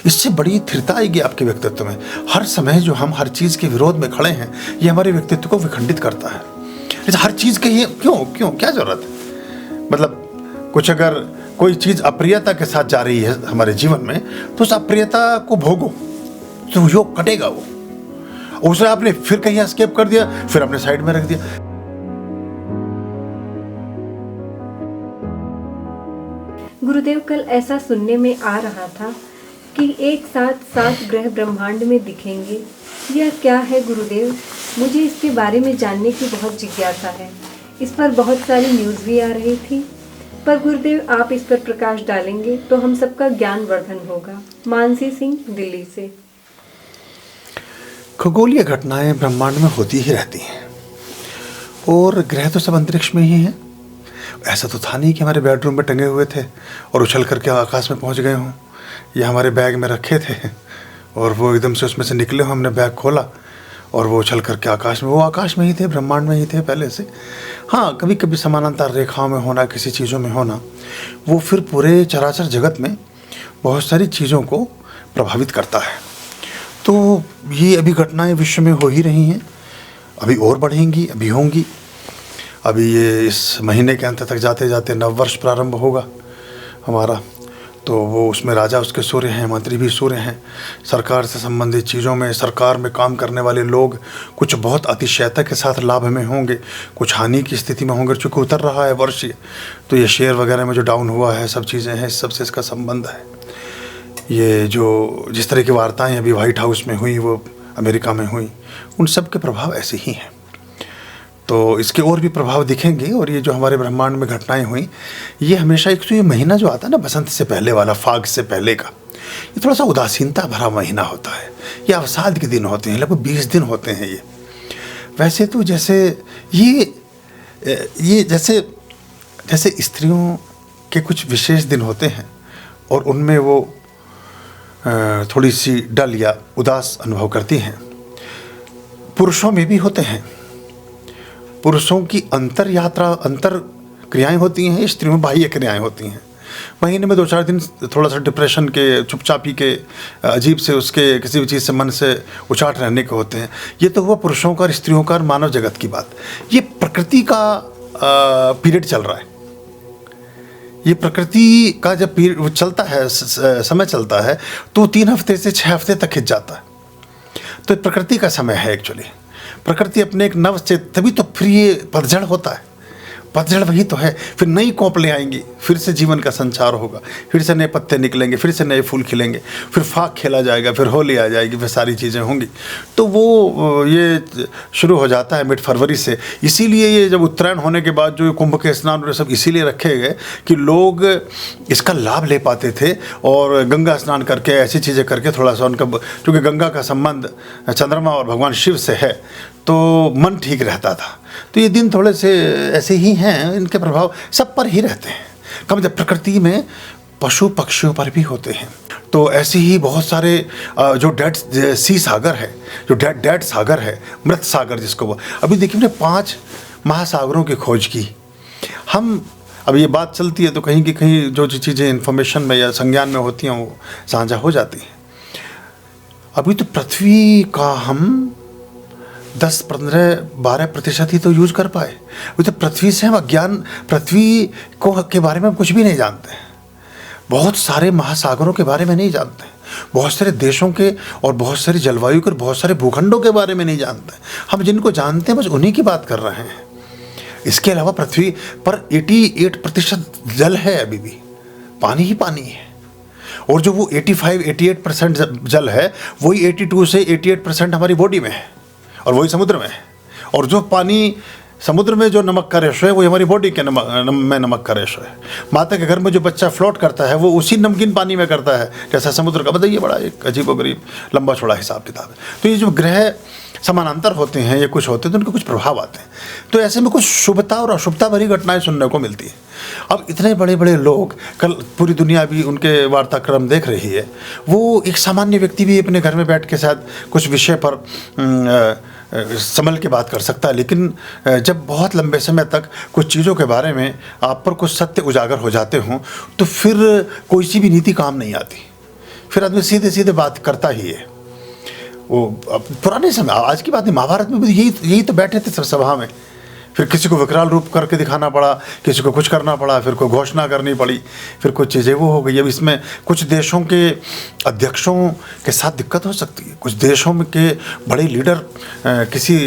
इससे बड़ी स्थिरता आएगी आपके व्यक्तित्व में। हर समय जो हम हर चीज़ के विरोध में खड़े हैं, ये हमारे व्यक्तित्व को विखंडित करता है। हर चीज़ के ही क्यों क्यों क्या ज़रूरत है? मतलब कुछ अगर कोई चीज़ अप्रियता के साथ जा रही है हमारे जीवन में, तो उस अप्रियता को भोगो, तो योग कटेगा वो। उसे आपने फिर कहीं एस्केप कर दिया, फिर अपने साइड में रख दिया। गुरुदेव, कल ऐसा सुनने में आ रहा था कि एक साथ 7 ग्रह ब्रह्मांड में दिखेंगे। यह क्या है गुरुदेव? मुझे इसके बारे में जानने की बहुत जिज्ञासा है। इस पर बहुत सारी न्यूज़ भी आ रही थी, पर गुरुदेव आप इस पर प्रकाश डालेंगे तो हम सबका ज्ञान वर्धन होगा। मानसी सिंह, दिल्ली से। खगोलीय घटनाएं ब्रह्मांड में होती ही रहती हैं, और ग्रह तो सब अंतरिक्ष में ही हैं। ऐसा तो था नहीं कि हमारे बेडरूम में टंगे हुए थे और उछल करके आकाश में पहुंच गए हों, या हमारे बैग में रखे थे और वो एकदम से उसमें से निकले हों। हमने बैग खोला और वो उछल करके आकाश में, वो आकाश में ही थे, ब्रह्मांड में ही थे पहले से। हाँ, कभी कभी समानांतर रेखाओं में होना, किसी चीज़ों में होना, वो फिर पूरे चराचर जगत में बहुत सारी चीज़ों को प्रभावित करता है। तो ये अभी घटनाएं विश्व में हो ही रही हैं, अभी और बढ़ेंगी, अभी होंगी। अभी ये इस महीने के अंत तक जाते जाते नववर्ष प्रारंभ होगा हमारा, तो वो उसमें राजा उसके सूर्य हैं, मंत्री भी सूर्य हैं। सरकार से संबंधित चीज़ों में, सरकार में काम करने वाले लोग कुछ बहुत अतिशयता के साथ लाभ में होंगे, कुछ हानि की स्थिति में होंगे। चूँकि उतर रहा है वर्ष ये, तो ये शेयर वगैरह में जो डाउन हुआ है, सब चीज़ें हैं, इस सबसे इसका संबंध है। ये जो जिस तरह की वार्ताएं अभी व्हाइट हाउस में हुई, वो अमेरिका में हुई, उन सब के प्रभाव ऐसे ही हैं। तो इसके और भी प्रभाव दिखेंगे। और ये जो हमारे ब्रह्मांड में घटनाएं हुई, ये हमेशा एक तो ये महीना जो आता है ना, बसंत से पहले वाला, फाग से पहले का, ये थोड़ा सा उदासीनता भरा महीना होता है। ये अवसाद के दिन होते हैं, लगभग 20 दिन होते हैं ये। वैसे तो जैसे ये जैसे स्त्रियों के कुछ विशेष दिन होते हैं और उनमें वो थोड़ी सी डल या उदास अनुभव करती हैं, पुरुषों में भी होते हैं। पुरुषों की अंतर यात्रा, अंतर क्रियाएं होती हैं, स्त्रियों में बाह्य क्रियाएं होती हैं। महीने में 2-4 दिन थोड़ा सा डिप्रेशन के, चुपचापी के, अजीब से उसके किसी भी चीज़ से मन से उचाट रहने के होते हैं। ये तो हुआ पुरुषों का और स्त्रियों का और मानव जगत की बात। ये प्रकृति का पीरियड चल रहा है। ये प्रकृति का जब पीरियड चलता है, समय चलता है, तो 3 हफ्ते से 6 हफ्ते तक खिंच जाता है। तो प्रकृति का समय है एक्चुअली। प्रकृति अपने एक नव से, तभी तो फिर ये पतझड़ होता है। पतझड़ वही तो है, फिर नई कोपलें आएंगी, फिर से जीवन का संचार होगा, फिर से नए पत्ते निकलेंगे, फिर से नए फूल खिलेंगे, फिर फाग खेला जाएगा, फिर होली आ जाएगी, फिर सारी चीज़ें होंगी। तो वो ये शुरू हो जाता है मिड फरवरी से। इसीलिए ये जब उत्तरायण होने के बाद जो कुंभ के स्नान और सब इसीलिए रखे गए कि लोग इसका लाभ ले पाते थे, और गंगा स्नान करके, ऐसी चीज़ें करके थोड़ा सा उनका, क्योंकि गंगा का संबंध चंद्रमा और भगवान शिव से है, तो मन ठीक रहता था। तो ये दिन थोड़े से ऐसे ही हैं, इनके प्रभाव सब पर ही रहते हैं। कम जब प्रकृति में पशु पक्षियों पर भी होते हैं। तो ऐसे ही बहुत सारे जो डेड सी सागर है, जो डेड सागर है, मृत सागर जिसको वो, अभी देखिए हमने 5 महासागरों की खोज की। हम अब ये बात चलती है तो कहीं की कहीं जो चीज़ें इन्फॉर्मेशन में या संज्ञान में होती हैं वो साझा हो जाती हैं। अभी तो पृथ्वी का हम 10-15-12% ही तो यूज कर पाए। अभी तो पृथ्वी से हम अज्ञान, पृथ्वी को के बारे में हम कुछ भी नहीं जानते हैं। बहुत सारे महासागरों के बारे में नहीं जानते हैं, बहुत सारे देशों के और बहुत सारी जलवायु के और बहुत सारे भूखंडों के बारे में नहीं जानते हैं। हम जिनको जानते हैं बस उन्हीं की बात कर रहे हैं। इसके अलावा पृथ्वी पर 88% जल है, अभी भी पानी ही पानी है। और जो वो 85-88% जल है, वही 82 से 88% हमारी बॉडी में है, और वही समुद्र में है। और जो पानी समुद्र में जो नमक का रेशो है, वो हमारी बॉडी के नमक का रेशो है। माता के घर में जो बच्चा फ्लोट करता है, वो उसी नमकीन पानी में करता है जैसा समुद्र का। बताइए, बड़ा एक अजीबोगरीब लंबा चौड़ा हिसाब किताब है। तो ये जो ग्रह समानांतर होते हैं, ये कुछ होते हैं तो उनके कुछ प्रभाव आते हैं। तो ऐसे में कुछ शुभता और अशुभता भरी घटनाएं सुनने को मिलती है। अब इतने बड़े बड़े लोग, कल पूरी दुनिया भी उनके वार्ताक्रम देख रही है, वो एक सामान्य व्यक्ति भी अपने घर में बैठ के साथ कुछ विषय पर संभल के बात कर सकता है। लेकिन जब बहुत लंबे समय तक कुछ चीज़ों के बारे में आप पर कुछ सत्य उजागर हो जाते हों, तो फिर कोई सी भी नीति काम नहीं आती। फिर आदमी सीधे सीधे बात करता ही है। वो अब पुराने समय, आज की बात नहीं, महाभारत में भी यही तो बैठे थे सब सभा में। फिर किसी को विकराल रूप करके दिखाना पड़ा, किसी को कुछ करना पड़ा, फिर कोई घोषणा करनी पड़ी, फिर कुछ चीज़ें वो हो गई। अब इसमें कुछ देशों के अध्यक्षों के साथ दिक्कत हो सकती है, कुछ देशों में के बड़े लीडर किसी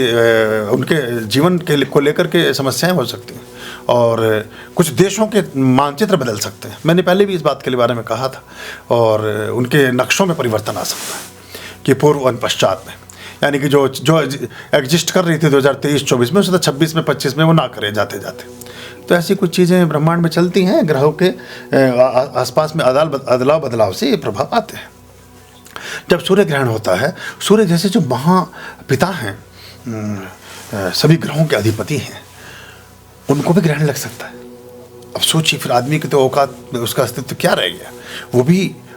उनके जीवन के को लेकर के समस्याएं हो सकती हैं, और कुछ देशों के मानचित्र बदल सकते हैं। मैंने पहले भी इस बात के बारे में कहा था। और उनके नक्शों में परिवर्तन आ सकता है कि पूर्व और पश्चात में, यानी कि जो एग्जिस्ट कर रही थी 2023-24 में, उससे 26 में 25 में वो ना करे जाते जाते। तो ऐसी कुछ चीज़ें ब्रह्मांड में चलती हैं, ग्रहों के आसपास में अदलाव बदलाव से ये प्रभाव आते हैं। जब सूर्य ग्रहण होता है, सूर्य जैसे जो महापिता हैं, सभी ग्रहों के अधिपति हैं, उनको भी ग्रहण लग सकता है। अब सोचिए, फिर आदमी की तो औकात, उसका अस्तित्व क्या रह गया।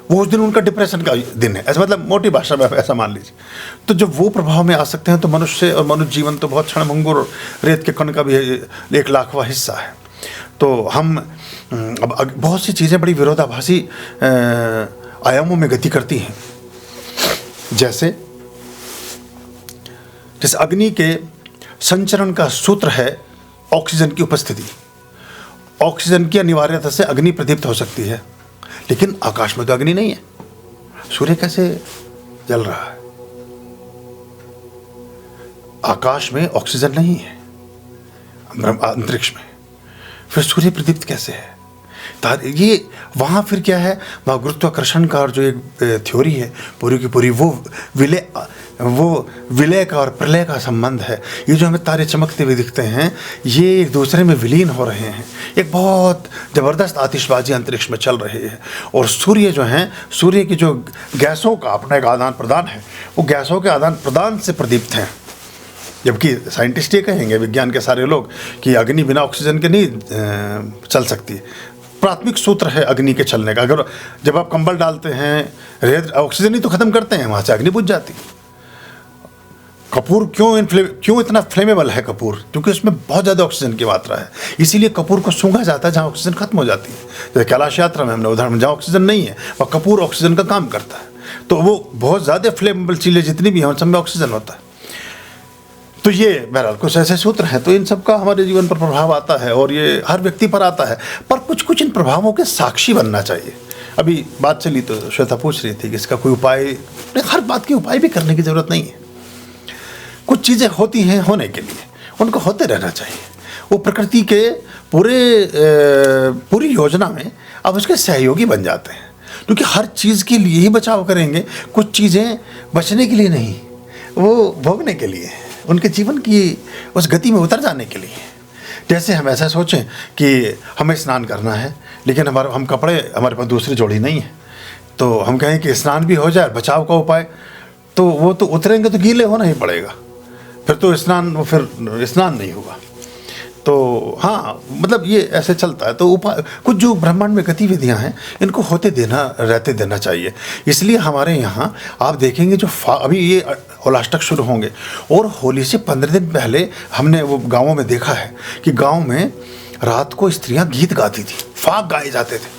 वो उस दिन उनका डिप्रेशन का दिन है, ऐसा मतलब मोटी भाषा में ऐसा मान लीजिए। तो जब वो प्रभाव में आ सकते हैं तो मनुष्य और मनुष्य जीवन तो बहुत क्षणभंगुर, रेत के कण का भी 1,00,000वां हिस्सा है। तो हम अब बहुत सी चीज़ें बड़ी विरोधाभासी आयामों में गति करती हैं। जैसे अग्नि के संचरण का सूत्र है ऑक्सीजन की उपस्थिति। ऑक्सीजन की अनिवार्यता से अग्नि प्रदीप्त हो सकती है, लेकिन आकाश में तो अग्नि नहीं है। सूर्य कैसे जल रहा है? आकाश में ऑक्सीजन नहीं है, अंतरिक्ष में, फिर सूर्य प्रदीप्त कैसे है? ये वहाँ फिर क्या है, वहाँ गुरुत्वाकर्षण का और जो एक थ्योरी है पूरी की पूरी, वो विलय का और प्रलय का संबंध है। ये जो हमें तारे चमकते हुए दिखते हैं, ये एक दूसरे में विलीन हो रहे हैं। एक बहुत ज़बरदस्त आतिशबाजी अंतरिक्ष में चल रही है। और सूर्य जो हैं, सूर्य की जो गैसों का अपना एक आदान प्रदान है, वो गैसों के आदान प्रदान से प्रदीप्त हैं। जबकि साइंटिस्ट ये कहेंगे, विज्ञान के सारे लोग, कि अग्नि बिना ऑक्सीजन के नहीं चल सकती। प्राथमिक सूत्र है अग्नि के चलने का। अगर जब आप कंबल डालते हैं, ऑक्सीजन ही तो खत्म करते हैं, वहाँ से अग्नि बुझ जाती। कपूर क्यों इतना फ्लेमेबल है कपूर? क्योंकि उसमें बहुत ज़्यादा ऑक्सीजन की मात्रा है, इसीलिए कपूर को सूंघा जाता है जहाँ ऑक्सीजन खत्म हो जाती है। जैसे कैलाश यात्रा में हमने उदाहरण, जहाँ ऑक्सीजन नहीं है वह कपूर ऑक्सीजन का काम करता है। तो वो बहुत ज़्यादा फ्लेमेबल चीज़ें जितनी भी हैं उन सब में ऑक्सीजन होता है। तो ये बहरहाल कुछ ऐसे सूत्र हैं। तो इन सब का हमारे जीवन पर प्रभाव आता है, और ये हर व्यक्ति पर आता है। पर कुछ इन प्रभावों के साक्षी बनना चाहिए। अभी बात चली तो श्वेता पूछ रही थी कि इसका कोई उपाय, हर बात के उपाय भी करने की ज़रूरत नहीं है। कुछ चीज़ें होती हैं होने के लिए, उनको होते रहना चाहिए। वो प्रकृति के पूरी योजना में अब उसके सहयोगी बन जाते हैं, क्योंकि हर चीज़ के लिए ही बचाव करेंगे। कुछ चीज़ें बचने के लिए नहीं, वो भोगने के लिए, उनके जीवन की उस गति में उतर जाने के लिए। जैसे हम ऐसा सोचें कि हमें स्नान करना है, लेकिन हम कपड़े, हमारे पास दूसरी जोड़ी नहीं है, तो हम कहें कि स्नान भी हो जाए, बचाव का उपाय, तो वो तो उतरेंगे तो गीले होना ही पड़ेगा, फिर तो स्नान नहीं होगा। तो हाँ, मतलब ये ऐसे चलता है। तो उपाय, कुछ जो ब्रह्मांड में गतिविधियाँ हैं, इनको रहते देना चाहिए। इसलिए हमारे यहाँ आप देखेंगे जो अभी ये होलाष्टक शुरू होंगे, और होली से 15 दिन पहले हमने वो गाँवों में देखा है कि गाँव में रात को स्त्रियाँ गीत गाती थी, फाग गाए जाते थे।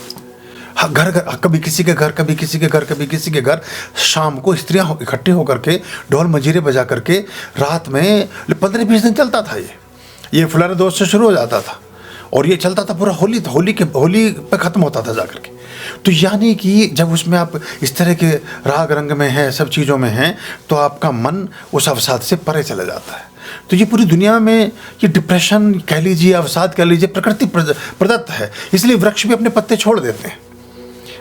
हाँ, घर कभी किसी के घर, कभी किसी के घर, कभी किसी के घर, शाम को स्त्रियाँ इकट्ठे होकर के ढोल मंजीरे बजा करके रात में 15-20 दिन चलता था। ये फुलारे दोस्त से शुरू हो जाता था और ये चलता था पूरा होली पे ख़त्म होता था जाकर के। तो यानी कि जब उसमें आप इस तरह के राग रंग में हैं, सब चीज़ों में हैं, तो आपका मन उस अवसाद से परे चला जाता है। तो ये पूरी दुनिया में ये डिप्रेशन कह लीजिए, अवसाद कह लीजिए, प्रकृति प्रदत्त है। इसलिए वृक्ष भी अपने पत्ते छोड़ देते हैं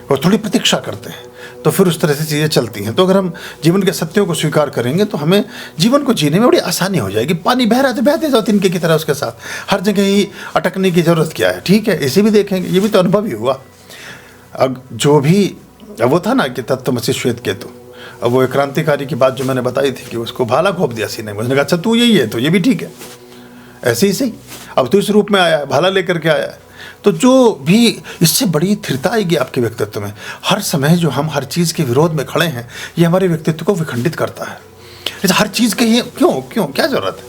और थोड़ी प्रतीक्षा करते हैं, तो फिर उस तरह से चीज़ें चलती हैं। तो अगर हम जीवन के सत्यों को स्वीकार करेंगे तो हमें जीवन को जीने में बड़ी आसानी हो जाएगी। पानी बह रहा है तो बहते जाओ तिनके की तरह उसके साथ, हर जगह ही अटकने की ज़रूरत क्या है। ठीक है, इसे भी देखेंगे, ये भी तो अनुभव ही हुआ। अब जो भी वो था ना कि तत्त्वमसि श्वेत केतु, अब वो एक क्रांतिकारी की बात जो मैंने बताई थी कि उसको भाला घोंप दिया सीने में, उसने कहा अच्छा तू यही है तो ये भी ठीक है, ऐसे ही सही, अब तो इस रूप में आया है, भाला लेकर के आया है। तो जो भी, इससे बड़ी स्थिरता आएगी आपके व्यक्तित्व में। हर समय जो हम हर चीज़ के विरोध में खड़े हैं, ये हमारे व्यक्तित्व को विखंडित करता है। हर चीज़ के ही क्यों क्या ज़रूरत है?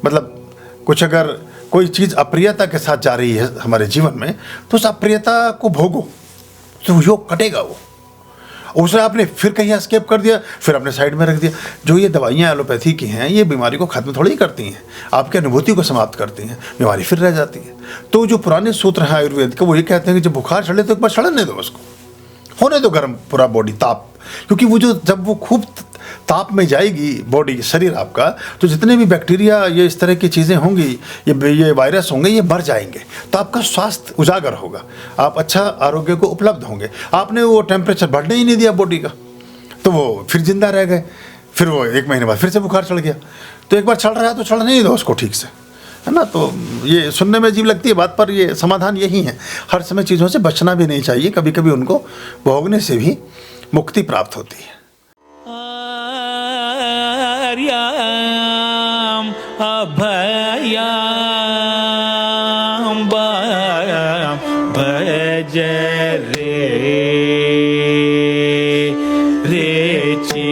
मतलब कुछ अगर कोई चीज़ अप्रियता के साथ जा रही है हमारे जीवन में, तो उस अप्रियता को भोगो, तो योग कटेगा वो। उसे आपने फिर कहीं एस्केप कर दिया, फिर आपने साइड में रख दिया। जो ये दवाइयाँ एलोपैथी की हैं, ये बीमारी को खत्म थोड़ी करती हैं, आपकी अनुभूति को समाप्त करती हैं, बीमारी फिर रह जाती है। तो जो पुराने सूत्र हैं आयुर्वेद के, वो ये कहते हैं कि जब बुखार चढ़े तो एक बार चढ़ने दो उसको, होने दो गर्म पूरा बॉडी, ताप। क्योंकि वो जो जब वो खूब ताप में जाएगी बॉडी, शरीर आपका, तो जितने भी बैक्टीरिया, ये इस तरह की चीज़ें होंगी, ये वायरस होंगे, ये मर जाएंगे। तो आपका स्वास्थ्य उजागर होगा, आप अच्छा आरोग्य को उपलब्ध होंगे। आपने वो टेम्परेचर बढ़ने ही नहीं दिया बॉडी का, तो वो फिर जिंदा रह गए। फिर वो 1 महीने बाद फिर से बुखार चढ़ गया। तो एक बार चढ़ रहा है तो चढ़ने ही दो उसको ठीक से, है ना। तो ये सुनने में अजीब लगती है बात, पर ये समाधान यही है। हर समय चीज़ों से बचना भी नहीं चाहिए, कभी कभी उनको भोगने से भी मुक्ति प्राप्त होती है। आर्याम अभयाम भज रे रे ची